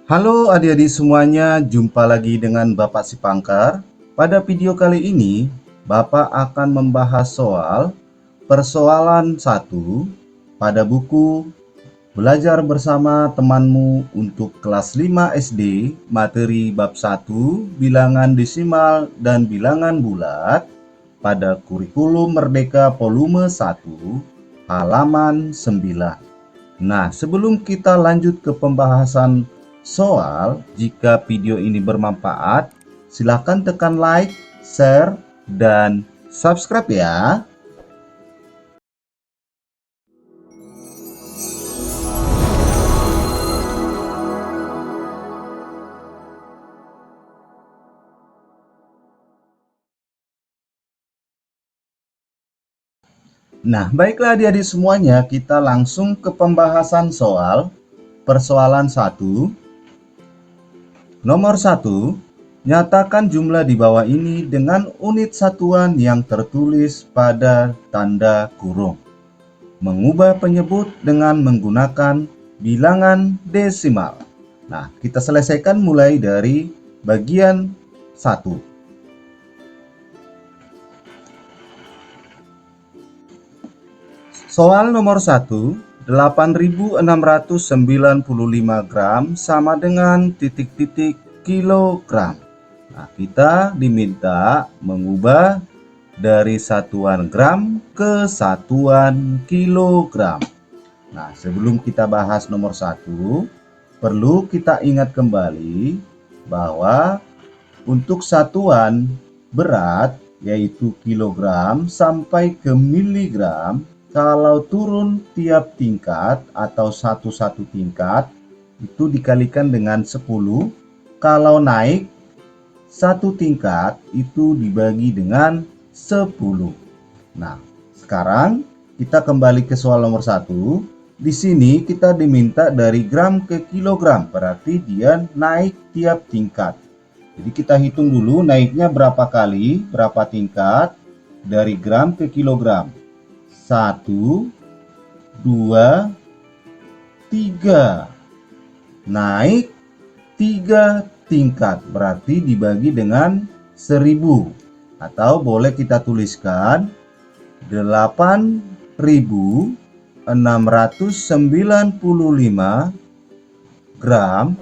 Halo adik-adik semuanya, jumpa lagi dengan Bapak Sipangkar. Pada video kali ini, Bapak akan membahas soal persoalan 1 pada buku Belajar Bersama Temanmu untuk kelas 5 SD, materi bab 1, bilangan desimal dan bilangan bulat pada kurikulum Merdeka volume 1, halaman 9. Nah, sebelum kita lanjut ke pembahasan soal, jika video ini bermanfaat, silakan tekan like, share, dan subscribe ya. Nah, baiklah adik-adik semuanya, kita langsung ke pembahasan soal. Persoalan 1. Nomor 1. Nyatakan jumlah di bawah ini dengan unit satuan yang tertulis pada tanda kurung. Mengubah penyebut dengan menggunakan bilangan desimal. Nah, kita selesaikan mulai dari bagian 1. Soal nomor 1, 8.695 gram sama dengan titik-titik kilogram. Nah, kita diminta mengubah dari satuan gram ke satuan kilogram. Nah, sebelum kita bahas nomor 1, perlu kita ingat kembali bahwa untuk satuan berat yaitu kilogram sampai ke miligram, kalau turun tiap tingkat atau satu tingkat itu dikalikan dengan 10. Kalau naik satu tingkat itu dibagi dengan 10. Nah, sekarang kita kembali ke soal nomor 1. Di sini kita diminta dari gram ke kilogram, berarti dia naik tiap tingkat. Jadi kita hitung dulu naiknya berapa kali, berapa tingkat dari gram ke kilogram. 1, 2, 3. Naik 3 tingkat, berarti dibagi dengan 1000. Atau boleh kita tuliskan 8.695 gram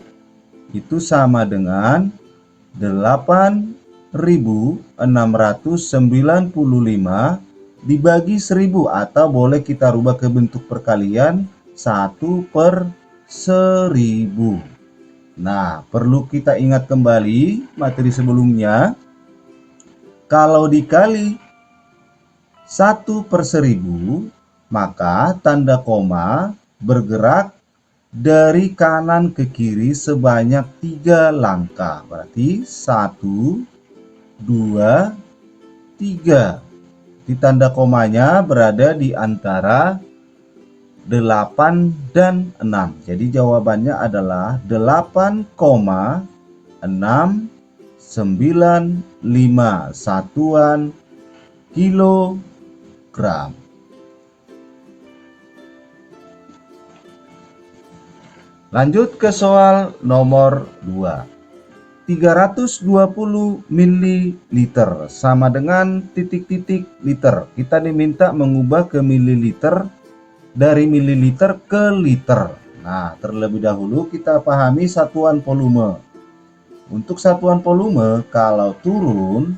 itu sama dengan 8.695 dibagi 1000, atau boleh kita rubah ke bentuk perkalian 1/1000. Nah, perlu kita ingat kembali materi sebelumnya. Kalau dikali 1/1000, maka tanda koma bergerak dari kanan ke kiri sebanyak 3 langkah. Berarti 1, 2, 3. Di tanda komanya berada di antara 8 dan 6. Jadi jawabannya adalah 8,695 satuan kilogram. Lanjut ke soal nomor 2. 320 ml sama dengan titik-titik liter. Kita diminta mengubah ke mililiter dari mililiter ke liter. Nah, terlebih dahulu kita pahami satuan volume. Untuk satuan volume, kalau turun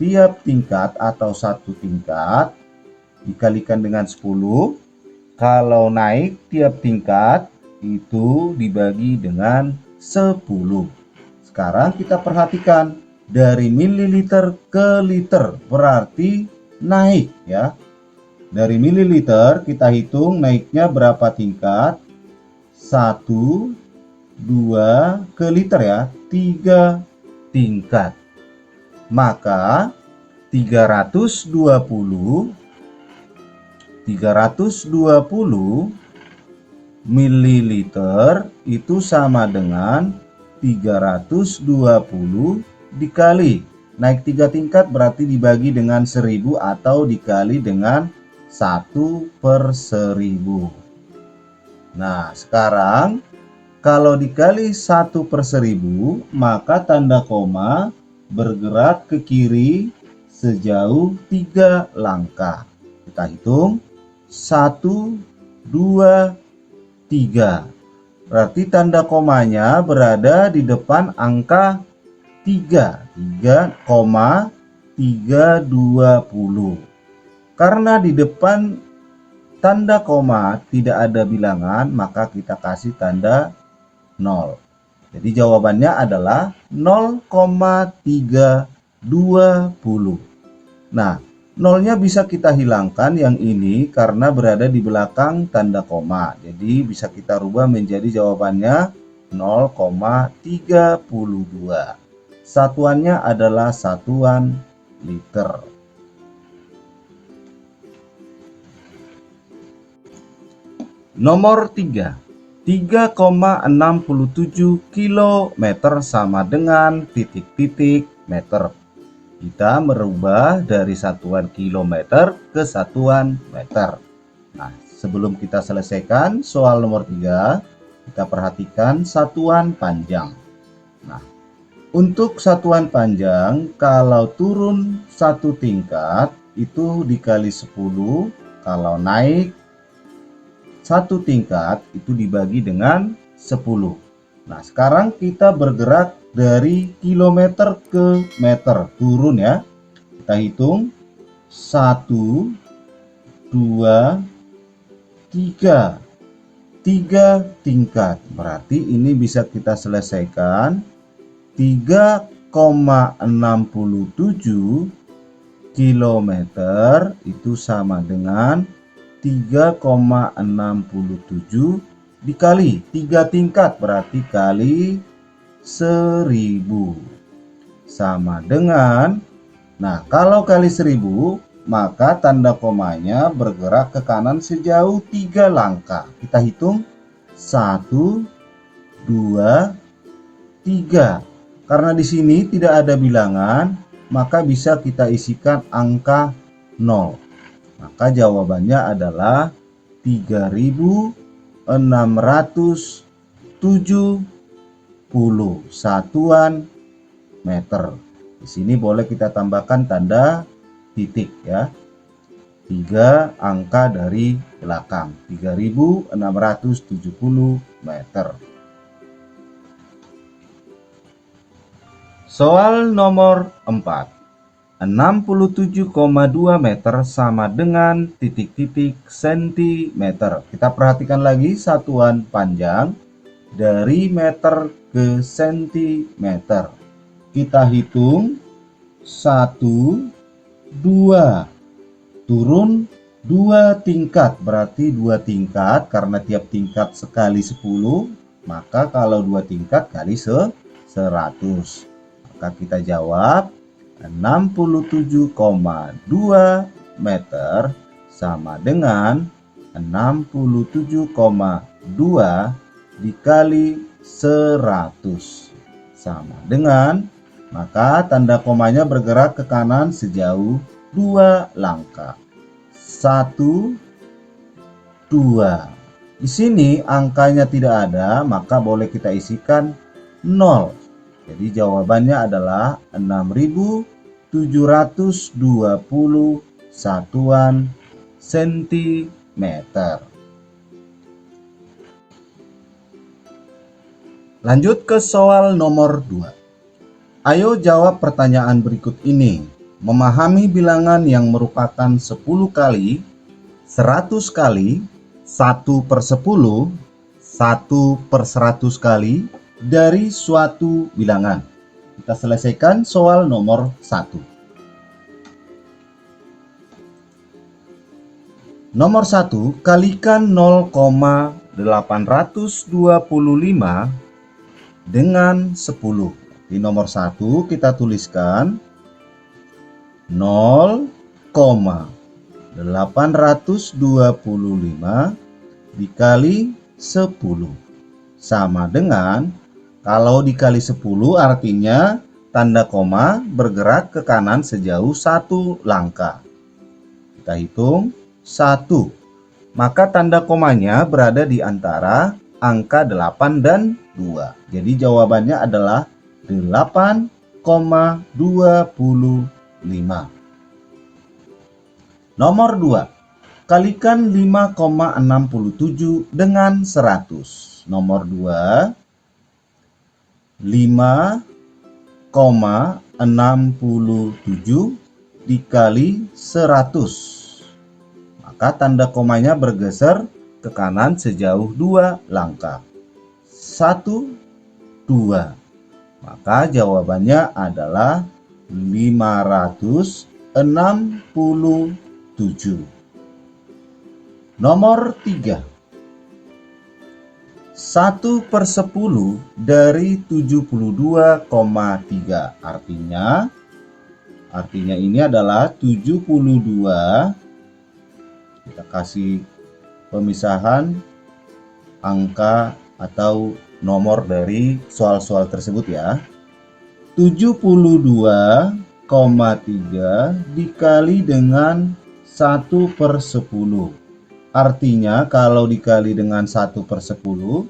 tiap tingkat atau satu tingkat dikalikan dengan 10. Kalau naik tiap tingkat itu dibagi dengan 10. Sekarang kita perhatikan dari mililiter ke liter, berarti naik ya. Dari mililiter kita hitung naiknya berapa tingkat. 1, 2, ke liter ya, 3 tingkat. Maka 320 mililiter itu sama dengan 320 dikali naik 3 tingkat, berarti dibagi dengan 1000 atau dikali dengan 1/1000. Nah, sekarang Kalau dikali 1/1000, maka tanda koma bergerak ke kiri sejauh 3 langkah. Kita hitung 1, 2, 3. Berarti tanda komanya berada di depan angka 3, 3,320. Karena di depan tanda koma tidak ada bilangan, maka kita kasih tanda 0. Jadi jawabannya adalah 0,320. Nah, nolnya bisa kita hilangkan yang ini karena berada di belakang tanda koma. Jadi bisa kita rubah menjadi jawabannya 0,32. Satuannya adalah satuan liter. Nomor 3. 3,67 km sama dengan titik-titik meter. Kita merubah dari satuan kilometer ke satuan meter. Nah, sebelum kita selesaikan soal nomor 3, kita perhatikan satuan panjang. Nah, untuk satuan panjang, kalau turun satu tingkat itu dikali 10, kalau naik satu tingkat itu dibagi dengan 10. Nah, sekarang kita bergerak dari kilometer ke meter, turun ya. Kita hitung 1, 2, 3. 3 tingkat. Berarti ini bisa kita selesaikan 3,67 kilometer itu sama dengan 3,67 dikali 3 tingkat, berarti kali 1000 sama dengan, nah kalau kali 1000 maka tanda komanya bergerak ke kanan sejauh 3 langkah. Kita hitung 1, 2, 3. Karena di sini tidak ada bilangan, maka bisa kita isikan angka 0. Maka jawabannya adalah 3670 satuan meter. Di sini boleh kita tambahkan tanda titik ya. 3 angka dari belakang, 3670 meter. Soal nomor 4. 67,2 meter sama dengan titik-titik sentimeter. Kita perhatikan lagi satuan panjang dari meter ke sentimeter. Kita hitung 1, 2. Turun 2 tingkat, berarti 2 tingkat karena tiap tingkat sekali 10, maka kalau 2 tingkat kali 100. Maka kita jawab 67,2 meter sama dengan 67,2 dikali 100 sama dengan, maka tanda komanya bergerak ke kanan sejauh 2 langkah. 1, 2. Di sini angkanya tidak ada, maka boleh kita isikan 0. Jadi jawabannya adalah 6720 satuan sentimeter. Lanjut ke soal nomor 2. Ayo jawab pertanyaan berikut ini. Memahami bilangan yang merupakan 10 kali, 100 kali, 1/10, 1/100 kali dari suatu bilangan. Kita selesaikan soal nomor 1. Nomor 1, kalikan 0,825 dengan 10. Di nomor 1 kita tuliskan 0,825 dikali 10 sama dengan, kalau dikali 10 artinya tanda koma bergerak ke kanan sejauh 1 langkah. Kita hitung 1. Maka tanda komanya berada di antara angka 8 dan 2. Jadi jawabannya adalah 8,25. Nomor 2. Kalikan 5,67 dengan 100. Nomor 2. 5,67 dikali 100. Maka tanda komanya bergeser ke kanan sejauh 2 langkah. 1, 2. Maka jawabannya adalah 567. Nomor 3. 1/10 dari 72,3. Artinya ini adalah 72. Kita kasih pemisahan angka atau nomor dari soal-soal tersebut ya. 72,3 dikali dengan 1/10. Artinya kalau dikali dengan 1/10,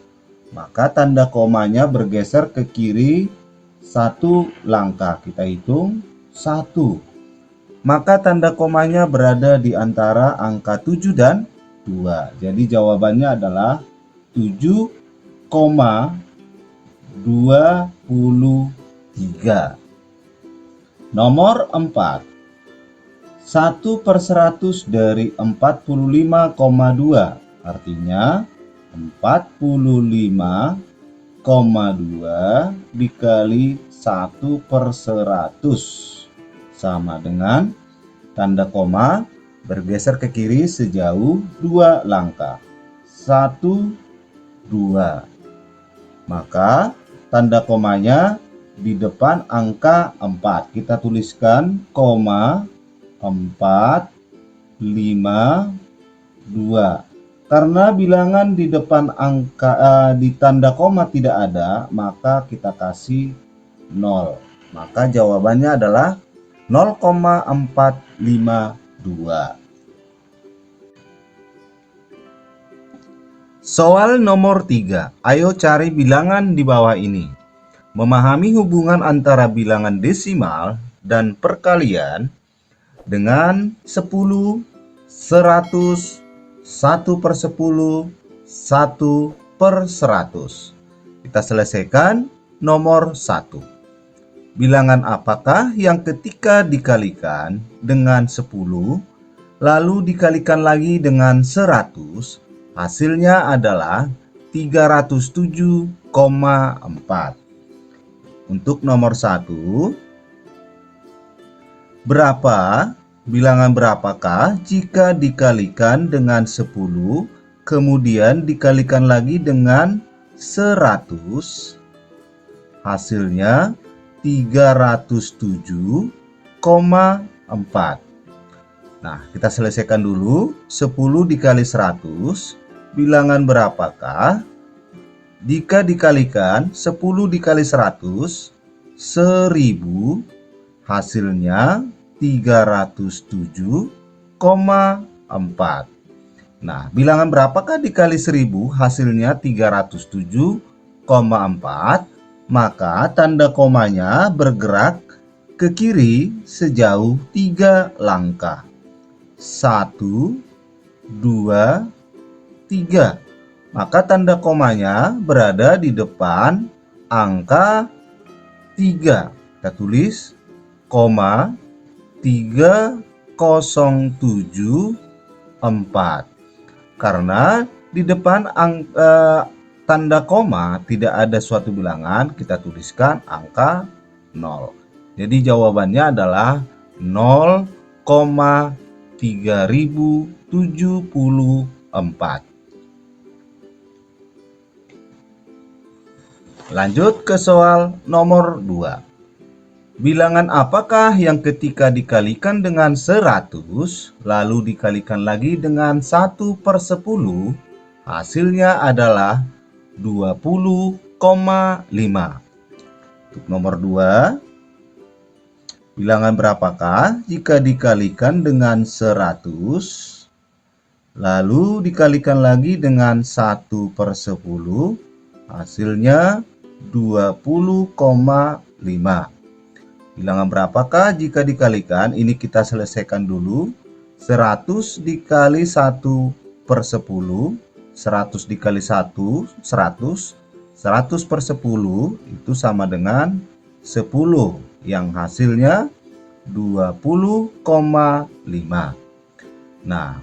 maka tanda komanya bergeser ke kiri 1 langkah. Kita hitung 1. Maka tanda komanya berada di antara angka 7 dan 2. Jadi jawabannya adalah 7,23. Nomor 4. 1/100 dari 45,2. Artinya 45,2 dikali 1/100 sama dengan tanda koma bergeser ke kiri sejauh 2 langkah. 1, 2. Maka tanda komanya di depan angka 4. Kita tuliskan koma 4, 5, 2. Karena bilangan di depan angka di tanda koma tidak ada, maka kita kasih 0. Maka jawabannya adalah 0,452. Soal nomor 3. Ayo cari bilangan di bawah ini. Memahami hubungan antara bilangan desimal dan perkalian dengan 10, 100, 1/10, 1/100. Kita selesaikan nomor 1. Bilangan apakah yang ketika dikalikan dengan 10, lalu dikalikan lagi dengan 100, hasilnya adalah 307,4. Untuk nomor 1, bilangan berapakah jika dikalikan dengan 10 kemudian dikalikan lagi dengan 100? Hasilnya 307,4. Nah, kita selesaikan dulu. 10 dikali 100, bilangan berapakah? Jika dikalikan 10 dikali 100, 1000. Hasilnya 307,4. Nah, bilangan berapakah dikali 1000? Hasilnya 307,4. Maka tanda komanya bergerak ke kiri sejauh 3 langkah. 1, 2, 3. Maka tanda komanya berada di depan angka 3. Kita tulis koma 307,4. Karena di depan tanda koma tidak ada suatu bilangan, kita tuliskan angka 0. Jadi jawabannya adalah 0,3074. Lanjut ke soal nomor 2. Bilangan apakah yang ketika dikalikan dengan 100 lalu dikalikan lagi dengan 1/10 hasilnya adalah 20,5. Untuk nomor 2, bilangan berapakah jika dikalikan dengan 100 lalu dikalikan lagi dengan 1/10, hasilnya 20,5. Bilangan berapakah jika dikalikan? Ini kita selesaikan dulu. 100 dikali 1/10, 100 dikali 1, 100. 100/10 itu sama dengan 10, yang hasilnya 20,5. Nah,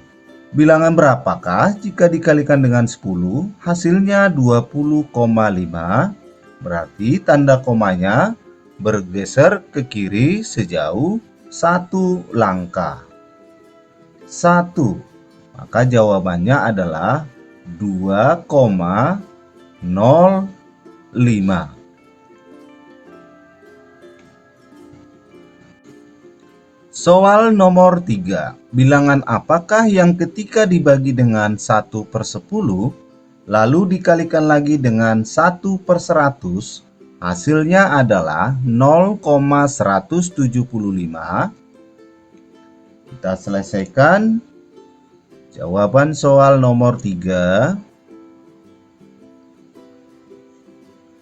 bilangan berapakah jika dikalikan dengan 10? Hasilnya 20,5. Berarti tanda komanya bergeser ke kiri sejauh 1 langkah. 1. Maka jawabannya adalah 2,05. Soal nomor 3. Bilangan apakah yang ketika dibagi dengan 1/10 lalu dikalikan lagi dengan 1/100, hasilnya adalah 0,175. Kita selesaikan jawaban soal nomor 3.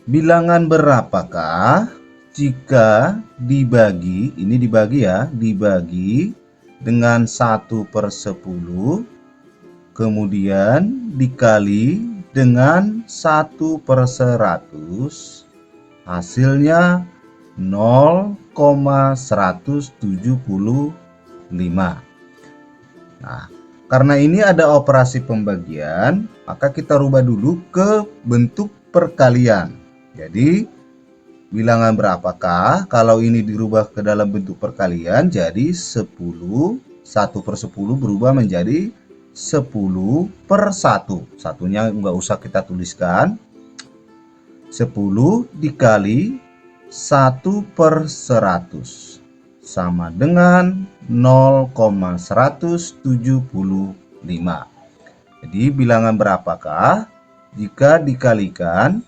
Bilangan berapakah jika dibagi, ini dibagi ya, dibagi dengan 1/10, kemudian dikali dengan 1/100, hasilnya 0,175. Nah, karena ini ada operasi pembagian, maka kita rubah dulu ke bentuk perkalian. Jadi, bilangan berapakah kalau ini dirubah ke dalam bentuk perkalian? Jadi 10, 1/10 berubah menjadi 10/1. Satunya nggak usah kita tuliskan. 10 dikali 1/100 sama dengan 0,175. Jadi bilangan berapakah jika dikalikan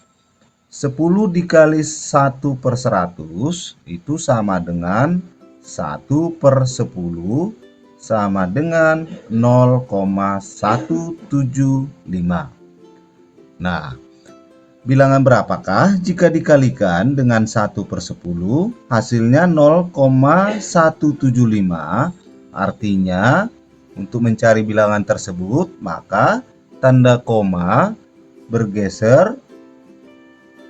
10 dikali 1/100 itu sama dengan 1/10 sama dengan 0,175. Nah, bilangan berapakah jika dikalikan dengan 1/10? Hasilnya 0,175. Artinya, untuk mencari bilangan tersebut, maka tanda koma bergeser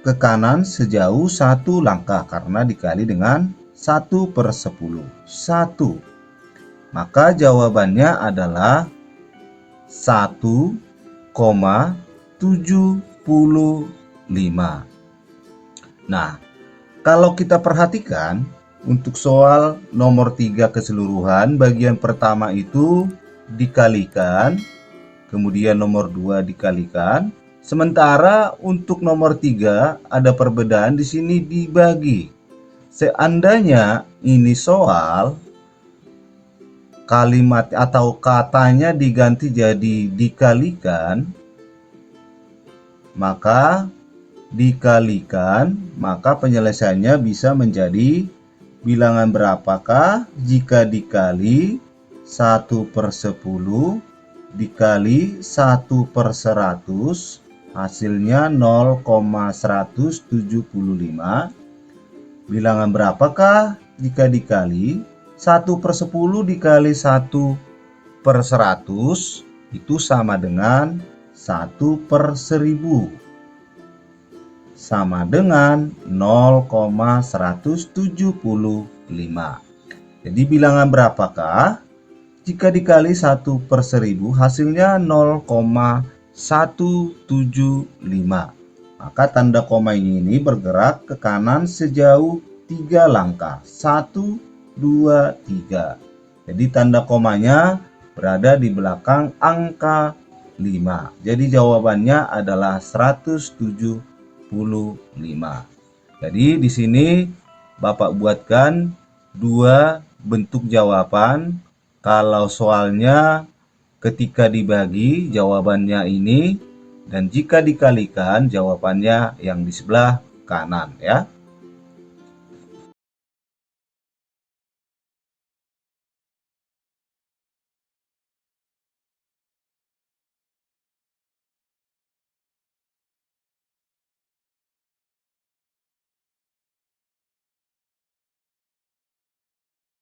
ke kanan sejauh 1 langkah karena dikali dengan 1/10. 1. Maka jawabannya adalah 1,75. Nah, kalau kita perhatikan untuk soal nomor 3 keseluruhan, bagian pertama itu dikalikan, kemudian nomor 2 dikalikan. Sementara untuk nomor 3 ada perbedaan, di sini dibagi. Seandainya ini soal kalimat atau katanya diganti jadi dikalikan, maka penyelesaiannya bisa menjadi bilangan berapakah jika dikali 1/10 dikali 1/100, hasilnya 0,175. Bilangan berapakah jika dikali 1/10 dikali 1/100 itu sama dengan 1/1000, sama dengan 0,175. Jadi bilangan berapakah jika dikali 1/1000 hasilnya 0,175. Maka tanda koma ini bergerak ke kanan sejauh 3 langkah. 1, 2, 3. Jadi tanda komanya berada di belakang angka 5. Jadi jawabannya adalah 175. Jadi di sini Bapak buatkan 2 bentuk jawaban. Kalau soalnya ketika dibagi jawabannya ini, dan jika dikalikan jawabannya yang di sebelah kanan ya.